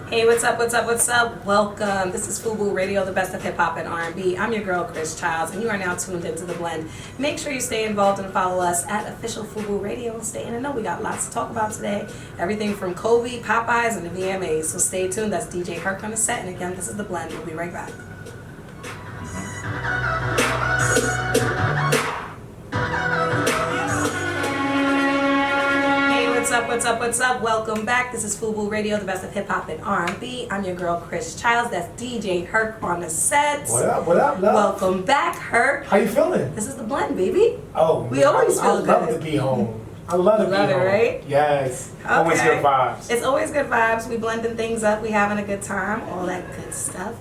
Hey, what's up, what's up, what's up? Welcome. This is FUBU Radio, the best of hip-hop and R&B. I'm your girl, Chrys, and you are now tuned into The Blend. Make sure you stay involved and follow us at official FUBU Radio. Stay in and know we got lots to talk about today. Everything from Kobe, Popeyes, and the VMAs. So stay tuned. That's DJ Herc on the set. And again, this is The Blend. We'll be right back. What's up, what's up, what's up? Welcome back. This is FUBU Radio, the best of hip-hop and R&B. I'm your girl, Chrys. That's DJ Herc on the set. What up, love? Welcome back, Herc. How you feeling? This is The Blend, baby. Oh, we always feel good. I love to be home. I love to be home. Right? Yes. Okay. Always good vibes. It's always good vibes. We blending things up. We having a good time. All that good stuff.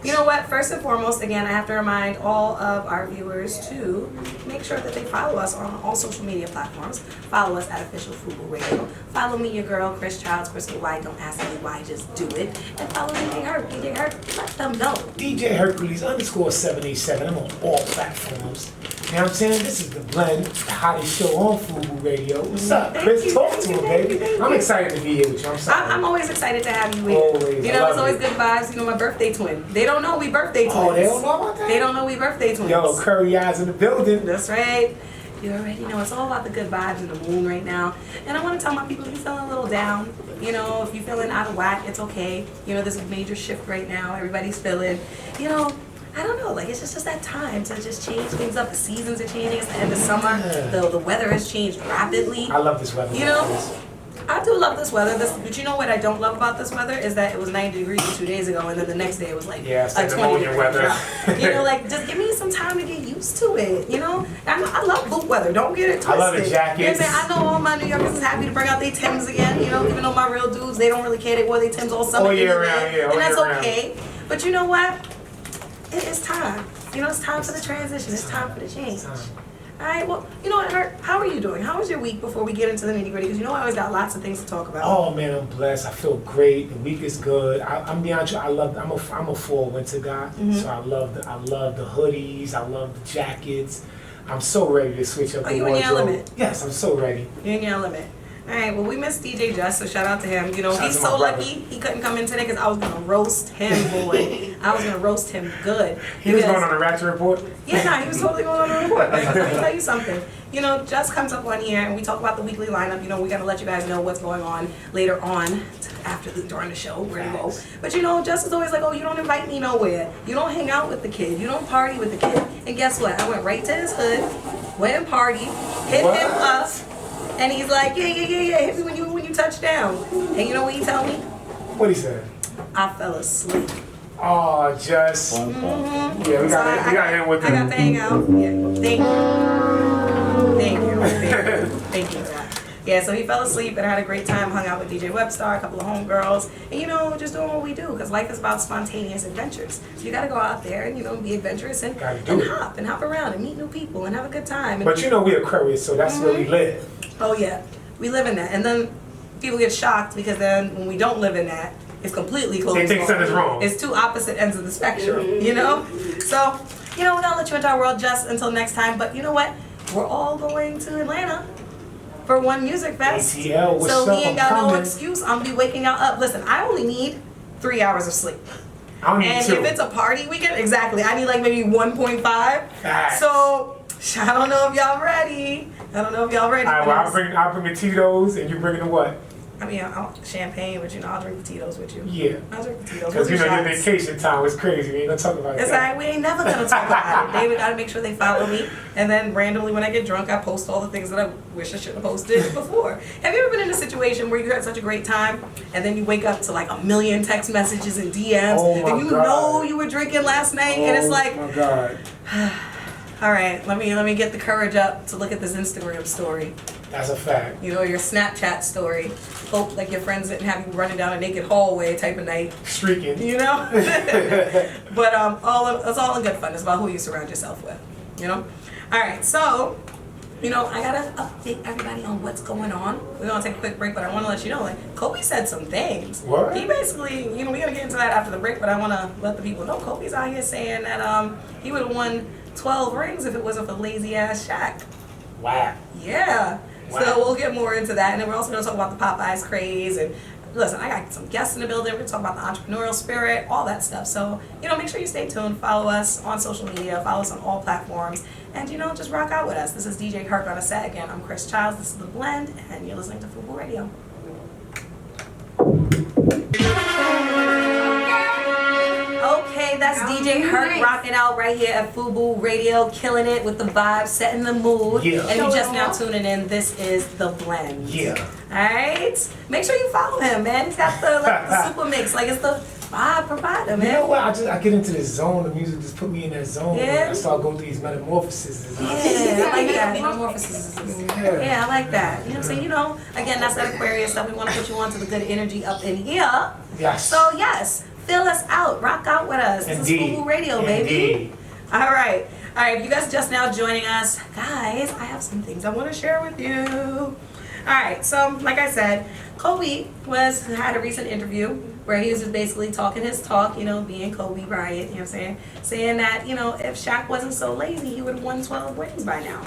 You know what? First and foremost, again, I have to remind all of our viewers to make sure that they follow us on all social media platforms. Follow us at official FUBU Radio. Follow me, your girl, Chrys, Crystal White. Don't ask me why, just do it. And follow DJ Herc. DJ Herc, let them know. DJ Hercules _787. I'm on all platforms. You know what I'm saying? This is The Blend, the hottest show on FUBU Radio. What's up, Chrys? Talk to him, baby. I'm excited to be here with you. I'm always excited to have you here. Always. You know, it's always good vibes. You know, my birthday twin. They don't know we birthday twins. Oh, they don't know about that? They don't know we birthday twins. Yo, curry eyes in the building. That's right. You already know it's all about the good vibes in the moon right now. And I want to tell my people, if you're feeling a little down, you know, if you're feeling out of whack, it's okay. You know, there's a major shift right now. Everybody's feeling, you know, I don't know, like it's just that time to just change things up. The seasons are changing. It's the end of summer. Yeah. The weather has changed rapidly. I love this weather. You know, I do love this weather. But you know what I don't love about this weather is that it was 90 degrees 2 days ago, and then the next day it was like it's a 20-degree weather. drop. You know, like just give me some time to get used to it. You know, I love boot weather. Don't get it twisted. I love the jackets. You know what I'm saying? I know all my New Yorkers is happy to bring out their Timbs again. You know, even though my real dudes, they don't really care. They wore their Timbs all summer. All year round, and that's okay. But you know what? It is time. You know, it's time for the transition. It's time for the change. All right, well, you know what, Herc, how are you doing? How was your week before we get into the nitty-gritty? Because you know I always got lots of things to talk about. Oh, man, I'm blessed. I feel great. The week is good. I'm being honest, I'm a fall winter guy. So I love the hoodies. I love the jackets. I'm so ready to switch up the wardrobe. Are you in your element? Yes, I'm so ready. You're in your element. All right, well, we missed DJ Just, so shout out to him. You know, he's so lucky he couldn't come in today because I was going to roast him, boy. I was going to roast him good. He was going on a Ratchet report? Yeah, nah, he was totally going on a report. Like, let me tell you something. You know, Just comes up on here and we talk about the weekly lineup. You know, we're going to let you guys know what's going on later on during the show, where to go. But you know, Just is always like, oh, you don't invite me nowhere. You don't hang out with the kid. You don't party with the kid. And guess what? I went right to his hood, went and partied, hit him up. And he's like, yeah, hit me when you touch down. And you know what he tell me? What he said? I fell asleep. Oh, Just. Mm-hmm. Yeah, we got him with him. I got to hang out. Yeah, thank you for that. Yeah, so he fell asleep and I had a great time, hung out with DJ Webstar, a couple of homegirls, and you know, just doing what we do, because life is about spontaneous adventures. So you gotta go out there and, you know, be adventurous and hop around and meet new people and have a good time. But you know we're Aquarius, so that's where we live. Oh yeah, we live in that. And then people get shocked because then when we don't live in that, it's completely closed. They think something's wrong. It's two opposite ends of the spectrum, you know? So, you know, we're gonna let you into our world just until next time, but you know what? We're all going to Atlanta for one music fest. ATL, what's so up? he ain't got no excuse. I'm gonna be waking y'all up. Listen, I only need 3 hours of sleep. And if it's a party weekend, exactly, I need like maybe 1.5. Facts. So I don't know if y'all ready. All right, well, I'll bring the Tito's and you bring the what? I mean, champagne, but you know, I'll drink the Tito's with you. Yeah. I'll drink the Tito's. Because you know, your vacation time was crazy. We ain't gonna talk about it. It's alright, we ain't never gonna talk about it. David gotta make sure they follow me. And then randomly when I get drunk, I post all the things that I wish I should have posted before. Have you ever been in a situation where you had such a great time and then you wake up to like 1 million text messages and DMs and you know you were drinking last night and it's like, oh my God. All right, let me get the courage up to look at this Instagram story. That's a fact. You know, your Snapchat story. Hope like your friends didn't have you running down a naked hallway type of night. Streaking. You know? But it's all in good fun. It's about who you surround yourself with. You know? Alright, so, you know, I gotta update everybody on what's going on. We're gonna take a quick break, but I wanna let you know, like, Kobe said some things. What? He basically, you know, we're gonna get into that after the break, but I wanna let the people know Kobe's out here saying that he would have won 12 rings if it wasn't for lazy ass SHAQ. Wow. Yeah. Wow. So we'll get more into that, and then we're also going to talk about the Popeyes craze and listen, I got some guests in the building. We're gonna talk about the entrepreneurial spirit, all that stuff. So, you know, make sure you stay tuned. Follow us on social media. Follow us on all platforms. And, you know, just rock out with us. This is DJ Herc on a set. Again, I'm Chrys Childs. This is The Blend, and you're listening to FUBU Radio. Okay, that's DJ Herc rocking out right here at FUBU Radio, killing it with the vibes, setting the mood. Yeah. And you just now tuning in, this is The Blend. Yeah. Alright? Make sure you follow him, man. He's got the super mix. Like, it's the vibe provider, man. You know what? I get into this zone. The music just put me in that zone. Yeah. I start going through these metamorphoses. Yeah, I like that. Metamorphosis. Yeah, I like that. You know what I'm saying? You know, again, that's that Aquarius stuff. We want to put you on to the good energy up in here. Yes. So, yes, fill us out. Rock out with us. This Indeed. is FUBU Radio, baby. Indeed. All right. All right, if you guys just now joining us, guys, I have some things I want to share with you. All right, so like I said, Kobe had a recent interview where he was just basically talking his talk, you know, being Kobe Bryant, you know what I'm saying? Saying that, you know, if Shaq wasn't so lazy, he would have won 12 rings by now.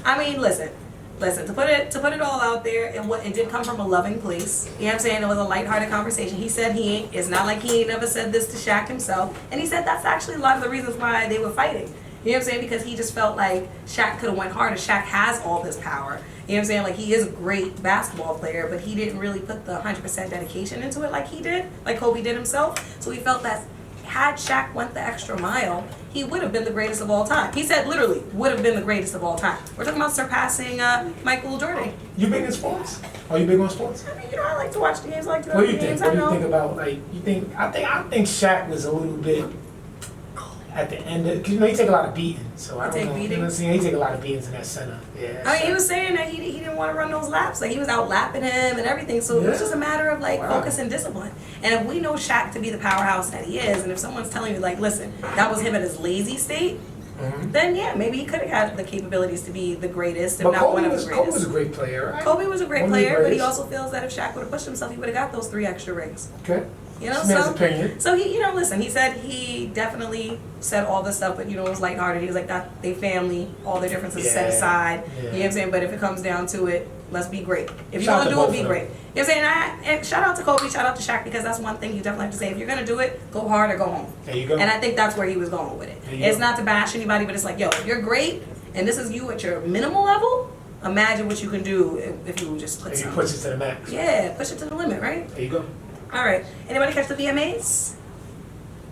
I mean, listen, to put it all out there, it did come from a loving place. You know what I'm saying? It was a lighthearted conversation. He said it's not like he ain't never said this to Shaq himself. And he said that's actually a lot of the reasons why they were fighting. You know what I'm saying? Because he just felt like Shaq could have went harder. Shaq has all this power. You know what I'm saying? Like, he is a great basketball player, but he didn't really put the 100% dedication into it like he did, like Kobe did himself. So he felt that had Shaq went the extra mile, he would have been the greatest of all time. He said literally, would have been the greatest of all time. We're talking about surpassing Michael Jordan. You big in sports? Are you big on sports? I mean, you know, I like to watch the games, I like to go What to do the you think? games, What I do you know. think about, like, I think Shaq was a little bit at the end of, because you know, he take a lot of beating, so I don't know. You know what I'm saying? He take a lot of beatings in that center. Yeah. I mean, he was saying that he didn't want to run those laps. Like, he was out lapping him and everything. So it was just a matter of, like, focus and discipline. And if we know Shaq to be the powerhouse that he is, and if someone's telling you, like, listen, that was him at his lazy state, then yeah, maybe he could have had the capabilities to be the greatest, if But not Kobe one of the greatest. Kobe was a great player, right? Kobe was a great player, but he also feels that if Shaq would have pushed himself, he would have got those 3 extra rings. Okay. You know, This man's opinion. so he, you know, listen, he said he definitely said all this stuff, but, you know, it was lighthearted. He was like, that they family, all their differences set aside. Yeah. You know what I'm saying? But if it comes down to it, let's be great. If you're Shout going to out do to it, be both of great. You know what I'm saying? And shout out to Kobe, shout out to Shaq, because that's one thing you definitely have to say. If you're going to do it, go hard or go home. There you go. And I think that's where he was going with it. It's not to bash anybody, but it's like, yo, if you're great, and this is you at your minimal level, imagine what you can do if you just put If you something. push it to the max. Yeah, push it to the limit, right? There you go. All right. Anybody catch the VMAs?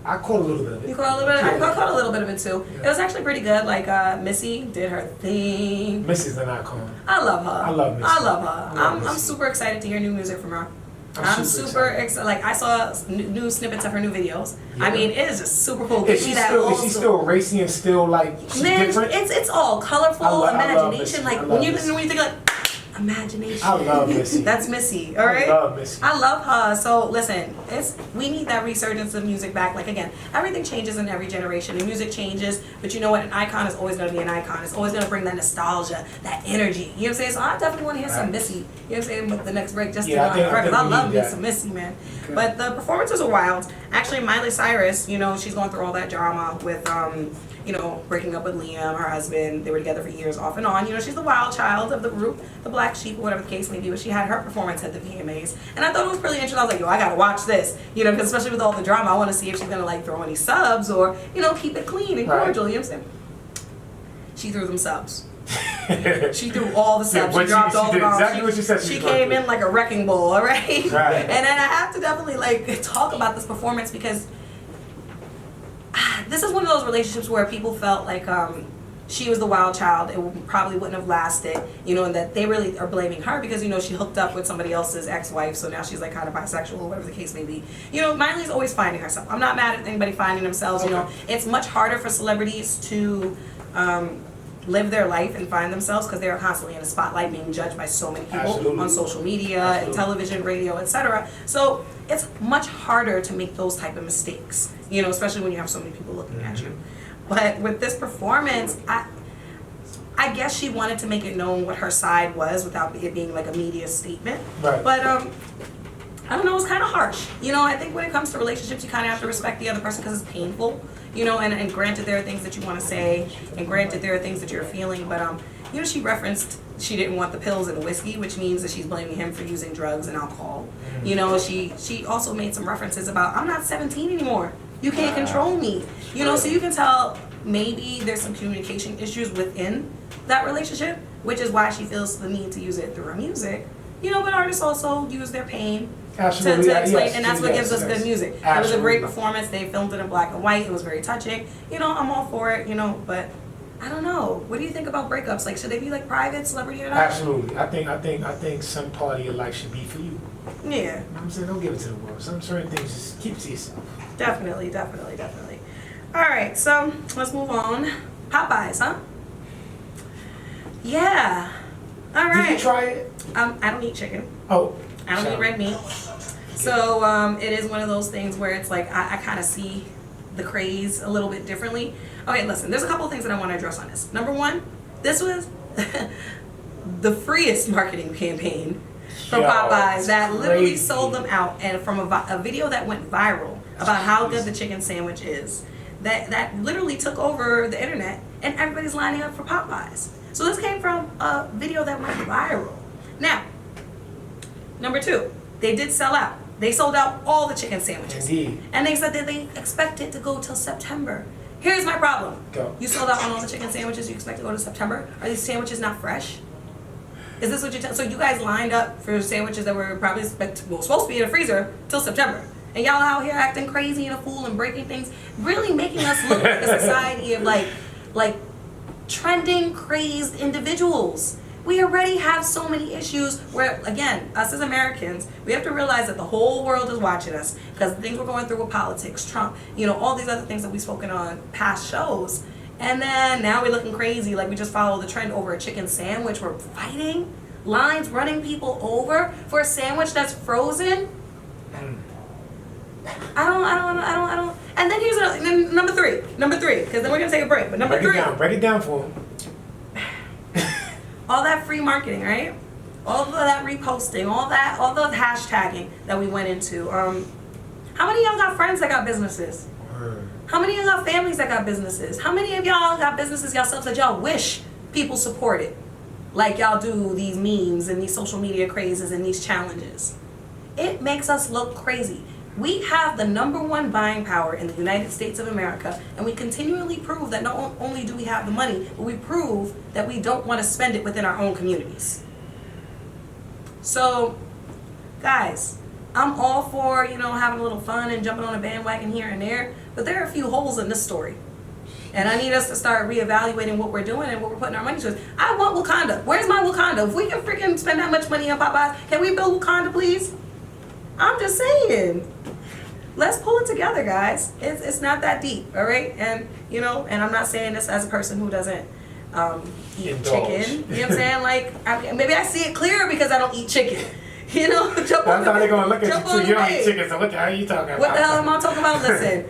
I caught a little bit of it. You caught a little bit. I Yeah. caught a little bit of it too. Yeah. It was actually pretty good. Like Missy did her thing. Missy's an icon. I love her. I love Missy. I love her. I love I'm Missy. super excited to hear new music from her. I'm super excited. Like, I saw new snippets of her new videos. I Yeah. mean, it is just super cool. Is she still racy and still like she's Man, different? it's all colorful I love imagination. Missy. Like I when love you Missy. think like imagination. I love Missy. That's Missy. All right. I love Missy. I love her. So listen, we need that resurgence of music back. Like, again, everything changes in every generation. The music changes, but you know what? An icon is always going to be an icon. It's always going to bring that nostalgia, that energy. You know what I'm saying? So I definitely want to hear some Missy. You know what I'm saying? With the next break, just to I love me that. some Missy, man. Okay. But the performances are wild. Actually, Miley Cyrus, you know, she's going through all that drama with you know, breaking up with Liam, her husband. They were together for years off and on. You know, she's the wild child of the group, the black sheep, whatever the case may be. But she had her performance at the VMAs. And I thought it was pretty interesting. I was like, yo, I gotta watch this. You know, because especially with all the drama, I want to see if she's gonna like throw any subs or, you know, keep it clean and cordial. You know what I'm saying? She threw them subs. She threw all the subs. She dropped all the bombs. Exactly what she said. She came in like a wrecking ball, all right? Right. And then I have to definitely like talk about this performance because this is one of those relationships where people felt like she was the wild child. It probably wouldn't have lasted, you know, and that they really are blaming her because, you know, she hooked up with somebody else's ex-wife, so now she's like kind of bisexual or whatever the case may be. You know, Miley's always finding herself. I'm not mad at anybody finding themselves, you know. It's much harder for celebrities to live their life and find themselves because they're constantly in the spotlight being judged by so many people on social media and television, radio, etc. So it's much harder to make those type of mistakes, you know, especially when you have so many people looking at you. But with this performance, I guess she wanted to make it known what her side was without it being like a media statement. Right. But I don't know, it's kind of harsh. You know, I think when it comes to relationships, you kind of have to respect the other person because it's painful. You know, and granted there are things that you want to say, and granted there are things that you're feeling, but you know, she referenced she didn't want the pills and the whiskey, which means that she's blaming him for using drugs and alcohol. You know, she also made some references about, I'm not 17 anymore. You can't control me. You know, so you can tell maybe there's some communication issues within that relationship, which is why she feels the need to use it through her music. You know, but artists also use their pain to explain, and that's what gives us good music. It was a great performance. They filmed it in black and white. It was very touching. You know, I'm all for it, you know, but I don't know. What do you think about breakups? Like, should they be like private, celebrity or not? Absolutely. I think some part of your life should be for you. Yeah. You know what I'm saying? Don't give it to the world. Some certain things just keep to yourself. Definitely. All right, so let's move on. Popeyes, huh? Yeah. All right. Did you try it? I don't eat chicken. Oh. I don't eat red meat. So it is one of those things where it's like I kind of see the craze a little bit differently. Okay, listen, there's a couple of things that I want to address on this. Number one, this was the freest marketing campaign from Popeyes that literally sold them out, and from a video that went viral about how good the chicken sandwich is, that literally took over the internet, and everybody's lining up for Popeyes. So this came from a video that went viral. Now, number two, they did sell out. They sold out all the chicken sandwiches. Indeed. And they said that they expect it to go till September. Here's my problem. Go. You sold out on all the chicken sandwiches, you expect to go to September? Are these sandwiches not fresh? Is this what you're telling? So you guys lined up for sandwiches that were probably supposed to be in the freezer till September. And y'all out here acting crazy and a fool and breaking things, really making us look like a society of like trending, crazed individuals. We already have so many issues where, again, us as Americans, we have to realize that the whole world is watching us because the things we're going through with politics, Trump, you know, all these other things that we've spoken on past shows. And then now we're looking crazy like we just follow the trend over a chicken sandwich. We're fighting lines, running people over for a sandwich that's frozen. I don't. And then here's number three, because then we're gonna take a break. But number three, break it down for him. all that free marketing, right? All of that reposting, all the hashtagging that we went into. How many of y'all got friends that got businesses? How many of y'all got families that got businesses? How many of y'all got businesses yourselves that y'all wish people supported? Like y'all do these memes and these social media crazes and these challenges. It makes us look crazy. We have the #1 buying power in the United States of America, and we continually prove that not only do we have the money, but we prove that we don't want to spend it within our own communities. So, guys, I'm all for, you know, having a little fun and jumping on a bandwagon here and there, but there are a few holes in this story. And I need us to start reevaluating what we're doing and what we're putting our money towards. I want Wakanda. Where's my Wakanda? If we can freaking spend that much money on Popeyes, can we build Wakanda, please? I'm just saying. Let's pull it together, guys. It's not that deep, all right? And, you know, and I'm not saying this as a person who doesn't eat chicken. You know what I'm saying? Like, maybe I see it clearer because I don't eat chicken. You know? That's how they're going to look at you, too. You don't eat chicken, so what the hell are you talking about? What the hell am I talking about? Listen.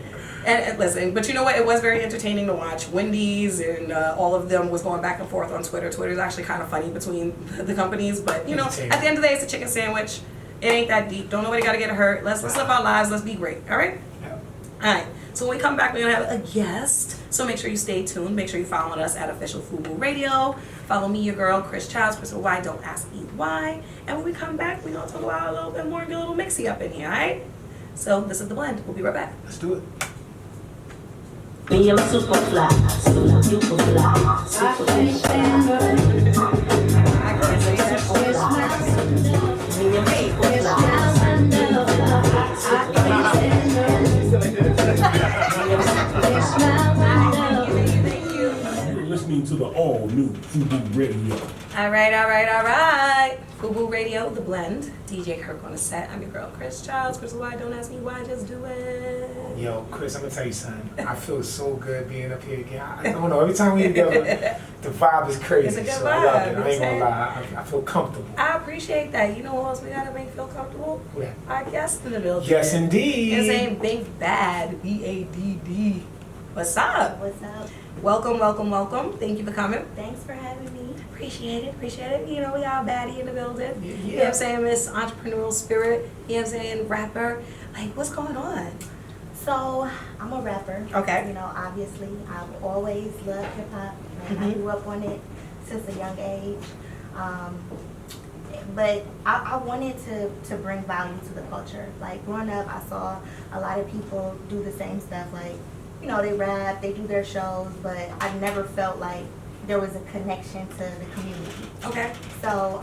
And listen, but you know what? It was very entertaining to watch. Wendy's and all of them was going back and forth on Twitter. Twitter's actually kind of funny between the companies. But, you know, at the end of the day, it's a chicken sandwich. It ain't that deep. Don't nobody got to get hurt. Let's live our lives. Let's be great. All right? Yeah. All right. So when we come back, we're going to have a guest. So make sure you stay tuned. Make sure you follow us at Official FUBU Radio. Follow me, your girl, Chrys Childs. Chrys with Y, don't ask me why. And when we come back, we're going to talk about a little bit more, get a little mixy up in here. All right? So this is The Blend. We'll be right back. Let's do it. Me, I'm super fly, super fly, super You're listening to the all-new FUBU Radio. All right. FUBU Radio, The Blend. DJ Herc on the set. I'm your girl, Chrys Childs. Chrys why? Don't ask me why, just do it. Yo, Chrys, I'm going to tell you something. I feel so good being up here again. I don't know, every time we together, the vibe is crazy. It's a good so vibe, I love it. you know I ain't going to what lie. I feel comfortable. I appreciate that. You know what else we gotta make feel comfortable? Yeah. Our guest in the building. Yes, indeed. His name Big Bad, B-A-D-D. What's up? What's up? Welcome. Thank you for coming. Thanks for having me. Appreciate it. You know, we got a baddie in the building. Yeah. You know what I'm saying? Miss Entrepreneurial Spirit. You know what I'm saying? Rapper. Like, what's going on? So, I'm a rapper. Okay. You know, obviously, I've always loved hip hop. I grew up on it since a young age. But I wanted to bring value to the culture. Like growing up, I saw a lot of people do the same stuff. Like, you know, they rap, they do their shows, but I never felt like there was a connection to the community. Okay. So,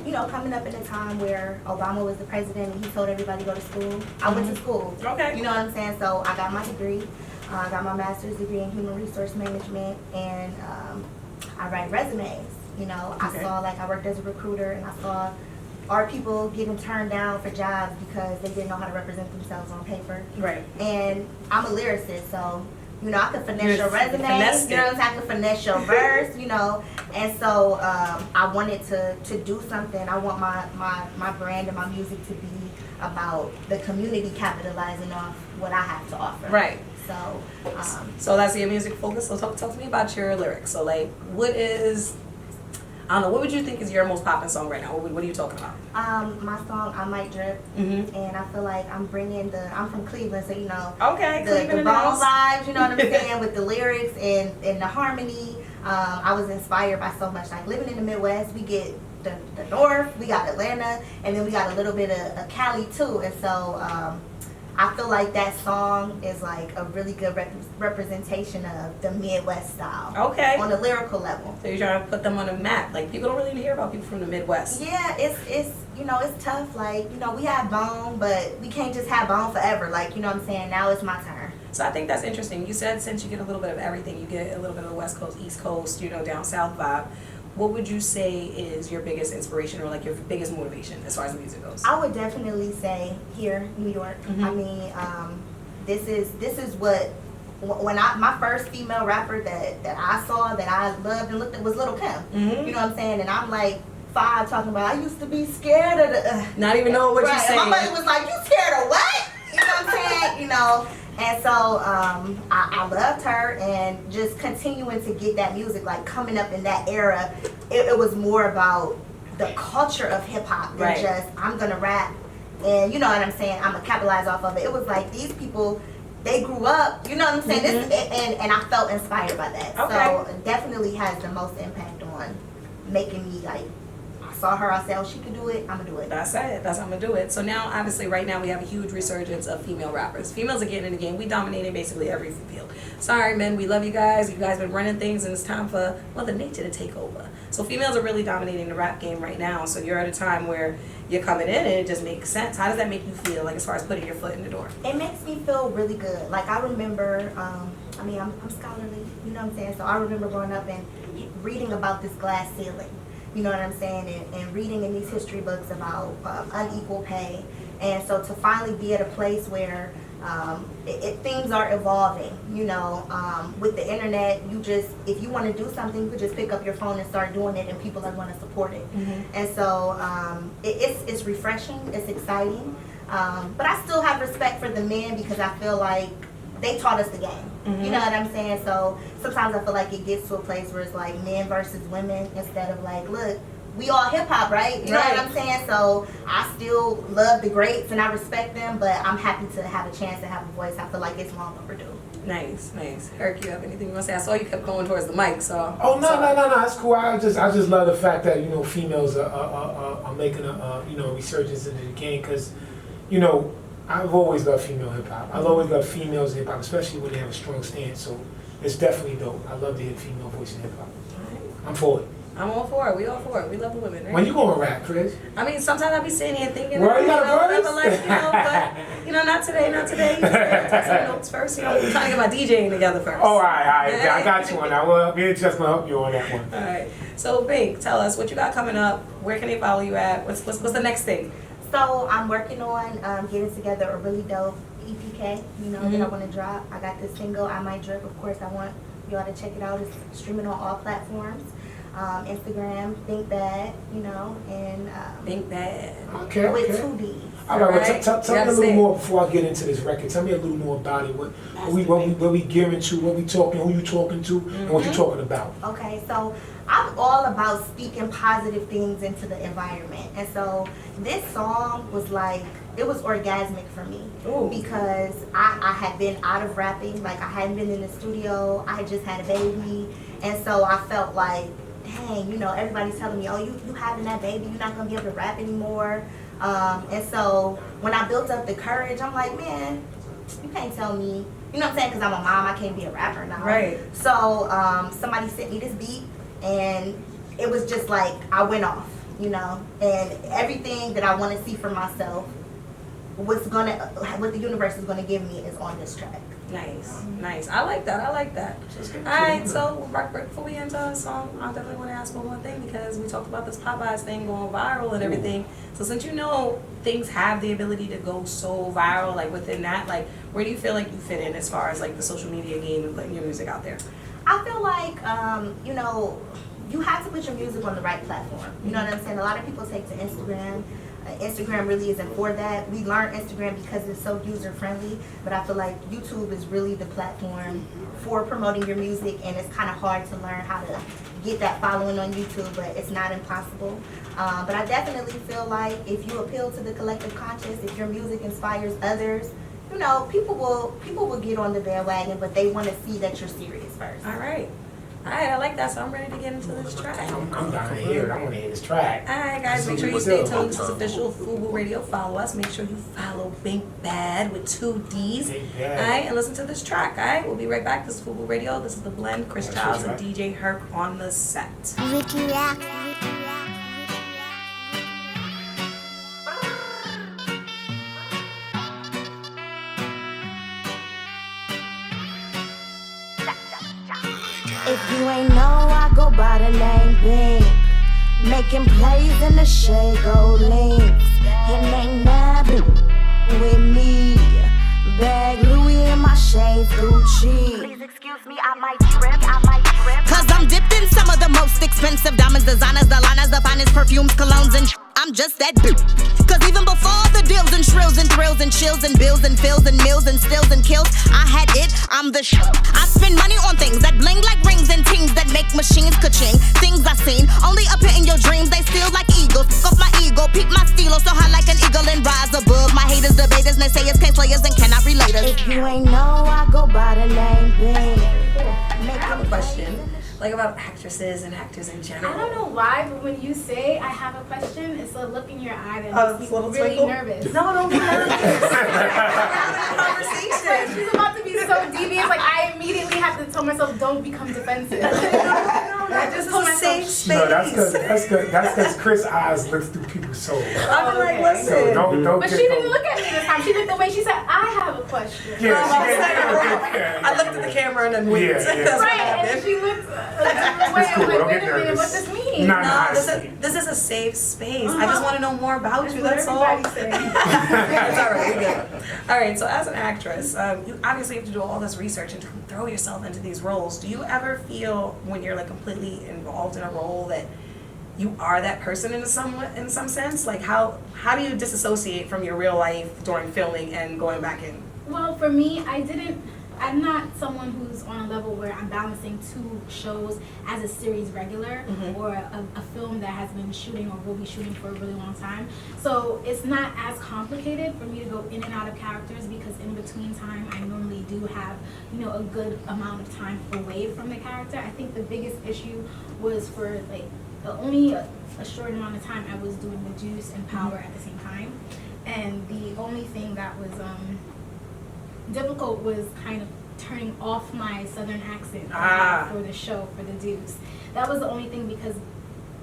you know, coming up in a time where Obama was the president and he told everybody to go to school, I went to school. Okay. You know what I'm saying? So I got my degree. I got my master's degree in human resource management, and I write resumes. You know, Okay. I saw, like, I worked as a recruiter, and I saw our people getting turned down for jobs because they didn't know how to represent themselves on paper. Right. And I'm a lyricist, so, you know, I could finesse You're your resume, finessed you know what I'm saying? I could finesse your verse, you know. And so I wanted to do something. I want my brand and my music to be about the community capitalizing off what I have to offer. Right. So, So that's your music focus. So talk to me about your lyrics. So like, what is, I don't know, what would you think is your most popping song right now? What are you talking about? my song, I Might Drip, Mm-hmm. and I feel like I'm bringing I'm from Cleveland, so, you know, Okay, the Cleveland in the bone house. vibes, you know what I'm saying, with the lyrics and the harmony. I was inspired by so much. Like living in the Midwest, we get the North, we got Atlanta, and then we got a little bit of Cali too. And so I feel like that song is like a really good representation of the Midwest style. Okay. On a lyrical level. So you're trying to put them on a map. Like people don't really hear about people from the Midwest. Yeah, it's you know, it's tough. Like, you know, we have bone, but we can't just have bone forever. Like, you know what I'm saying? Now it's my turn. So I think that's interesting. You said since you get a little bit of everything, you get a little bit of the West Coast, East Coast, you know, down South vibe. What would you say is your biggest inspiration or like your biggest motivation as far as the music goes? I would definitely say here, New York. Mhm. I mean, this is what when my first female rapper that I saw that I loved and looked at was Lil' Kim. Mhm. You know what I'm saying? And I'm like 5 talking about I used to be scared of the. Not even knowing what right. you're saying. And my buddy was like, "You scared of what?" You know what I'm saying? You know. And so I loved her, and just continuing to get that music, like coming up in that era, it was more about the culture of hip hop than Right. just I'm gonna rap, and you know what I'm saying, I'm gonna capitalize off of it. It was like these people, they grew up, you know what I'm saying, and I felt inspired by that. Okay. So it definitely has the most impact on making me like, I saw her, I said, oh, she could do it, I'm gonna do it. That's it. That's how I'm gonna do it. So now, obviously, right now we have a huge resurgence of female rappers. Females are getting in the game. We dominating basically every field. Sorry, men, we love you guys. You guys been running things, and it's time for Mother Nature to take over. So females are really dominating the rap game right now. So you're at a time where you're coming in, and it just makes sense. How does that make you feel, like as far as putting your foot in the door? It makes me feel really good. Like I remember, I mean, I'm scholarly, you know what I'm saying? So I remember growing up and reading about this glass ceiling. You know what I'm saying? And reading in these history books about unequal pay. And so to finally be at a place where things are evolving, you know, with the internet, you just, if you want to do something, you could just pick up your phone and start doing it, and people are going to support it. And so it's refreshing, it's exciting. But I still have respect for the men because I feel like they taught us the game. You know what I'm saying? So sometimes I feel like it gets to a place where it's like men versus women instead of like, look, we all hip hop, right? You know what I'm saying? So I still love the greats and I respect them, but I'm happy to have a chance to have a voice. I feel like it's long overdue. Nice, nice. Herc, you have anything you want to say? I saw you kept going towards the mic, so. Oh no, it's cool. I just love the fact that, you know, females are making a you know, resurgence into the game, because, you know, I've always loved female hip hop. I've always loved females in hip hop, especially when they have a strong stance. So it's definitely dope. I love to hear female voice in hip hop. I'm for it. I'm all for it. We all for it. We love the women, right? When you gonna rap, Chrys? I mean, sometimes I be sitting here thinking, Well, you got a verse? like, you know, but, you know, not today, not today. Take some notes first, you know, we're trying to get my DJing together first. Oh, all right. I got you on that. Well, me and Just gonna help you on that one. All right. So, Bink, tell us what you got coming up. Where can they follow you at? What's the next thing? So I'm working on getting together a really dope EPK, you know, that I want to drop. I got this single, I Might Drip. Of course, I want y'all to check it out. It's streaming on all platforms. Instagram, Think Bad, you know, and Think Bad. Okay. with 2 D's. All right, well, Alright. tell me a little more before I get into this record. Tell me a little more about it. What we gearing to, what we talking, who you talking to, and what you talking about. Okay, so I'm all about speaking positive things into the environment. And so this song was like, it was orgasmic for me. Ooh. Because I had been out of rapping, like I hadn't been in the studio, I had just had a baby. And so I felt like dang, you know, everybody's telling me, oh, you having that baby, you're not gonna be able to rap anymore. And so when I built up the courage, I'm like, man, you can't tell me, you know what I'm saying? Because I'm a mom, I can't be a rapper now. Right. So somebody sent me this beat, and it was just like, I went off, you know, and everything that I want to see for myself, what the universe is gonna give me is on this track. Nice, nice. I like that. I like that. All right, so before we end the song, I definitely want to ask one more thing because we talked about this Popeyes thing going viral and everything. So since you know things have the ability to go so viral, like within that, like where do you feel like you fit in as far as like the social media game and putting your music out there? I feel like, you know, you have to put your music on the right platform. You know what I'm saying? A lot of people take to Instagram. Instagram really isn't for that. We learned Instagram because it's so user friendly, but I feel like YouTube is really the platform for promoting your music, and it's kind of hard to learn how to get that following on YouTube, but it's not impossible. But I definitely feel like if you appeal to the collective conscious, if your music inspires others, you know, people will get on the bandwagon, but they want to see that you're serious first. All right. All right, I like that, so I'm ready to get into this track. I'm down to hear it. I want to hear this track. All right, guys, make sure you stay tuned to this official FUBU Radio. Follow us. Make sure you follow Big Bad with 2 D's. All right, and listen to this track. All right, we'll be right back. This is FUBU Radio. This is The Blend. Chrys, CHILDS, and DJ Herc on the set. If you ain't know, I go by the name Big. Making plays in the Shago links. It ain't never with me. Bag Louis in my shades Gucci. Please excuse me, I might trip. Cause I'm dipped in some of the most expensive diamonds, designers, the liners, the finest perfumes, colognes, and I'm just that bitch. Cause even before the deals and shrills and thrills and chills and bills and fills and mills and stills and kills, I had it, I'm the shit. I spend money on things that bling like rings and tings that make machines ka-ching. Things I seen only appear in your dreams, they steal like eagles. Fuck off my ego, peep my stilo, so high like an eagle and rise above. My haters, debaters, naysayers, can't slayers, and cannot relate us. If you ain't know, I go by the name Big. I have a question, like about actresses and actors in general. I don't know why, but when you say I have a question, it's a look in your eye that Oh, makes it's a me little really twinkle? nervous. No, don't be nervous. Like, she's about to be so devious, like I immediately have to tell myself, don't become defensive. This is a safe space. No, that's because Chris' eyes look through people's souls. I'm like, listen. So don't But get she didn't look at me this time. She looked away. She said, I have a question. I looked at the camera and then winked. Yeah. That's what Right, and happened. then she looked away. It's cool, I'm like, don't wait get a minute, nervous. what's this mean? Not No, this is a safe space. I just want to know more about you. That's all. Everybody saying. It's all right. You're good. All right. So as an actress, you obviously have to do all this research and throw yourself into these roles. Do you ever feel when you're like completely involved in a role that you are that person in some sense? Like how do you disassociate from your real life during filming and going back in? Well, for me, I'm not someone who's on a level where I'm balancing 2 shows as a series regular or a film that has been shooting or will be shooting for a really long time. So it's not as complicated for me to go in and out of characters because in between time I normally do have, you know, a good amount of time away from the character. I think the biggest issue was for like only a short amount of time I was doing the Juice and Power at the same time. And the only thing that was difficult was kind of turning off my southern accent for the show, for the Deuce. That was the only thing because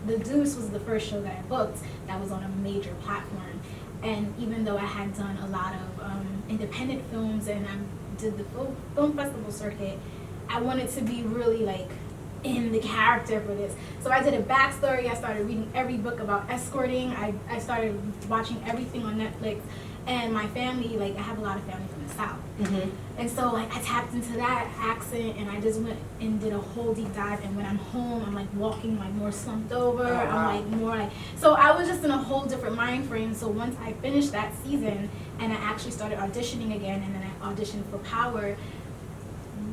the Deuce was the first show that I booked that was on a major platform. And even though I had done a lot of independent films and I did the film festival circuit, I wanted to be really like in the character for this. So I did a backstory, I started reading every book about escorting, I started watching everything on Netflix. And my family, like I have a lot of family from the South. And so like I tapped into that accent and I just went and did a whole deep dive, and when I'm home I'm like walking like more slumped over. I'm like more like, so I was just in a whole different mind frame. So once I finished that season and I actually started auditioning again and then I auditioned for Power,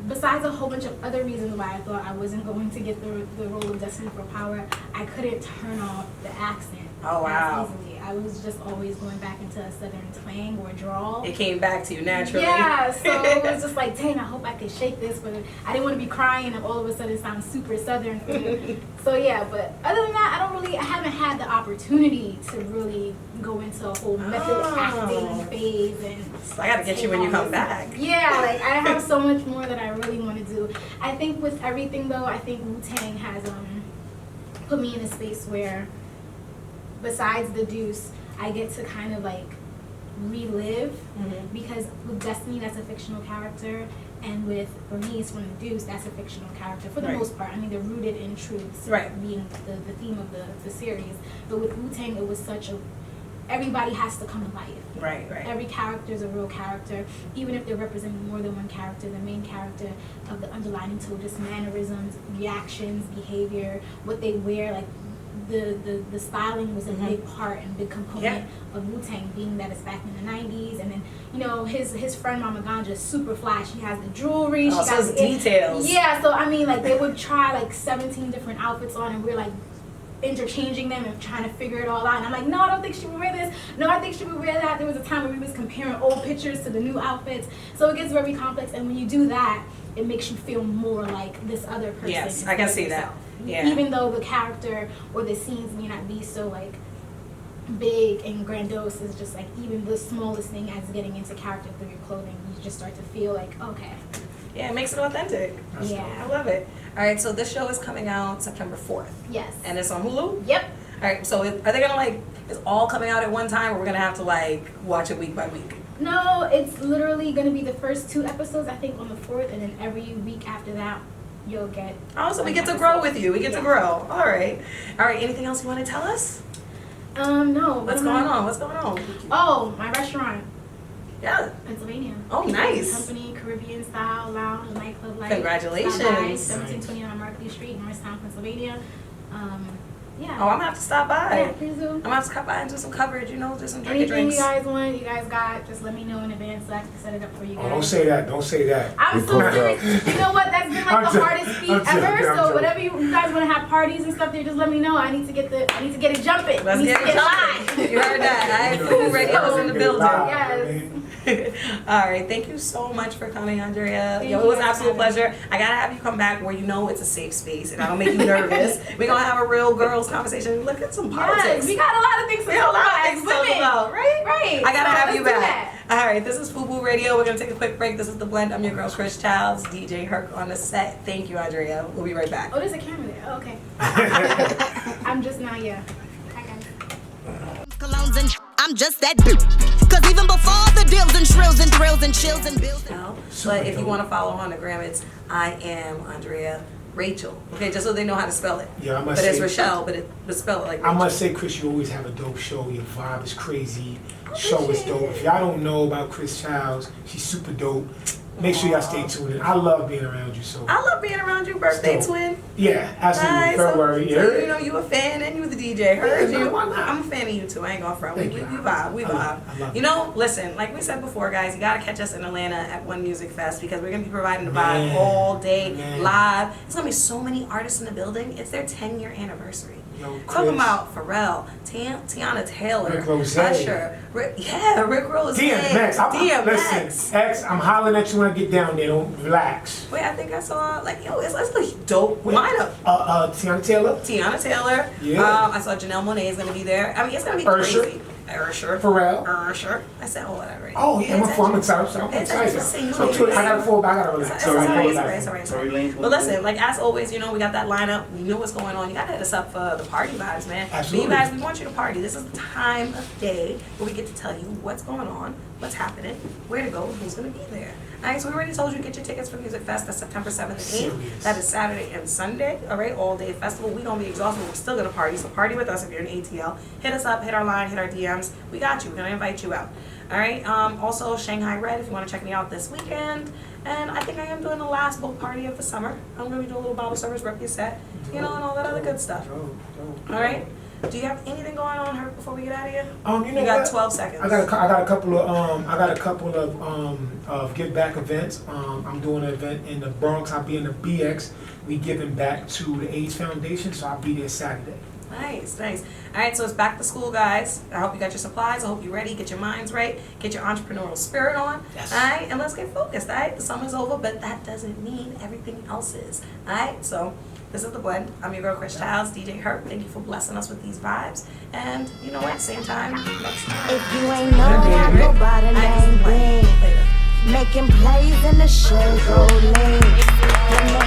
besides a whole bunch of other reasons why I thought I wasn't going to get the role of Destiny for Power, I couldn't turn off the accent Oh wow. as easily I was just always going back into a southern twang or drawl. It came back to you naturally. Yeah, so it was just like, dang, I hope I could shake this, but I didn't want to be crying and all of a sudden sound super southern. So yeah, but other than that, I haven't had the opportunity to really go into a whole method acting phase. And so I gotta get you when you come back. Yeah, like I have so much more that I really want to do. I think with everything though, I think WU-TANG has put me in a space where, besides the Deuce, I get to kind of like relive, because with Destiny, that's a fictional character, and with Bernice from the Deuce, that's a fictional character for the most part. I mean, they're rooted in truths, being the theme of the series. But with WU-TANG, it was such a, everybody has to come to life. Right. Every character is a real character, even if they're representing more than one character. The main character of the underlining to just mannerisms, reactions, behavior, what they wear, like the styling was a big part and big component of WU-TANG, being that it's back in the 90s. And then, you know, his friend Mama Ganja is super fly. She has the jewelry, she got the details. Yeah, so I mean, like they would try like 17 different outfits on, and we're like interchanging them and trying to figure it all out. And I'm like, no, I don't think she would wear this. No, I think she would wear that. There was a time where we was comparing old pictures to the new outfits. So it gets very complex. And when you do that, it makes you feel more like this other person. Yes, I can see that. Yeah. Even though the character or the scenes may not be so like big and grandiose, is just like even the smallest thing as getting into character through your clothing, you just start to feel like, okay. Yeah, it makes it authentic. Yeah. I love it. All right, so this show is coming out September 4th. Yes. And it's on Hulu? Yep. All right, so are they gonna like, it's all coming out at one time, or we're gonna have to like watch it week by week? No, it's literally gonna be the first 2 episodes, I think, on the 4th, and then every week after that, you'll get. Oh, so we get to grow with you. We get to grow. All right. Anything else you want to tell us? No. What's going on? What's going on? Oh, my restaurant. Yeah. Pennsylvania. Oh, nice. Company, Caribbean style lounge, nightclub like. Congratulations. 1720 on Markley Street, Norristown, Pennsylvania. Yeah. Oh, I'm gonna have to stop by. Yeah, please do. I'm gonna have to come by and do some coverage, you know, do some drinking Anything drinks. you guys want, you guys got, just let me know in advance so I can set it up for you guys. Oh, don't say that. Don't say that. I'm so serious. You know what? That's been like the hardest feat ever. So whatever you guys want to have parties and stuff there, just let me know. I need to get it jumping. Let's get it jumping. You heard that. FUBU Radio is in the building. Yes. All right, thank you so much for coming, Andrea. It was an absolute pleasure. I gotta have you come back where you know it's a safe space and I don't make you nervous. We're gonna have a real girls conversation. Look at some politics. Yes, we got a lot of things to talk about. Right? I gotta have you back. All right, this is FUBU Radio. We're gonna take a quick break. This is The Blend. I'm your girl, Chrys, CHILDS, DJ Herc on the set. Thank you, Andrea. We'll be right back. Oh, there's a camera there. Oh, okay. I'm just now, yeah. Hi, guys. Colognes and I'm just that bitch. Cause even before the deals and shrills and thrills and chills and bills. But if you want to follow on the gram, it's I am ANDREA-RACHEL. Okay, just so they know how to spell it. Yeah, I must But say. it's Rochelle, but it's spelled like Rachel. I must say, Chrys, you always have a dope show. Your vibe is crazy. Show is dope. If y'all don't know about Chrys Childs, she's super dope. Make sure y'all stay tuned in. I love being around you. So I love being around you, birthday Dope. twin. yeah, absolutely. Nice. Don't worry. So, you know, you a fan and you the DJ. Heard Yeah, you. why not? I'm a fan of you too. I ain't gonna front. We Thank you. vibe. We I vibe. love it. You know, listen, like we said before, guys, you gotta catch us in Atlanta at One Music Fest because we're gonna be providing the vibe Man. all day, Man. live. There's gonna be so many artists in the building. It's their 10-year anniversary. Yo, Talking Chrys. about Pharrell, Tiana Taylor, Rick Ross. Usher, Rick Ross, DMX. Listen, X, I'm hollering at you when I get down there. Don't relax. Wait, I think I saw it's a dope lineup. Tiana Taylor. Tiana Taylor. Yeah. I saw Janelle Monáe is gonna be there. I mean, it's gonna be Usher. crazy. Usher. Pharrell. Usher. I said all that already. Oh yeah, I'm excited. I'm It's excited. just So too, I gotta fall back. I gotta relax. It's all right, it's Relax. all right. But listen, like as always, you know, we got that lineup. You know what's going on. You gotta hit us up for the party vibes, man. Absolutely. But you guys, we want you to party. This is the time of day where we get to tell you what's going on, what's happening, where to go, who's gonna be there. Alright, so we already told you to get your tickets for Music Fest. That's September 7th and 8th. Serious. That is Saturday and Sunday. Alright, all day festival. We gonna be exhausted, but we're still gonna party. So party with us if you're in ATL. Hit us up, hit our line, hit our DMs. We got you. We're gonna invite you out. Alright, also Shanghai Red if you wanna check me out this weekend. And I think I am doing the last book party of the summer. I'm gonna be doing a little bottle service, rep your set, you know, and all that other good stuff. Alright? Do you have anything going on, Herc, before we get out of here? You know You got what? 12 seconds. I got a couple of give back events. I'm doing an event in the Bronx. I'll be in the BX. We giving back to the AIDS Foundation, so I'll be there Saturday. Nice, nice. All right, so it's back to school, guys. I hope you got your supplies. I hope you're ready. Get your minds right. Get your entrepreneurial spirit on. Yes. All right, and let's get focused. All right, the summer's over, but that doesn't mean everything else is. All right, so this is The Blend. I'm your girl, Chrys Childs, DJ Herc. Thank you for blessing us with these vibes. And you know what? Same time next time. If you ain't know, I go by the name Bing. Later. Making plays in the shade, rolling.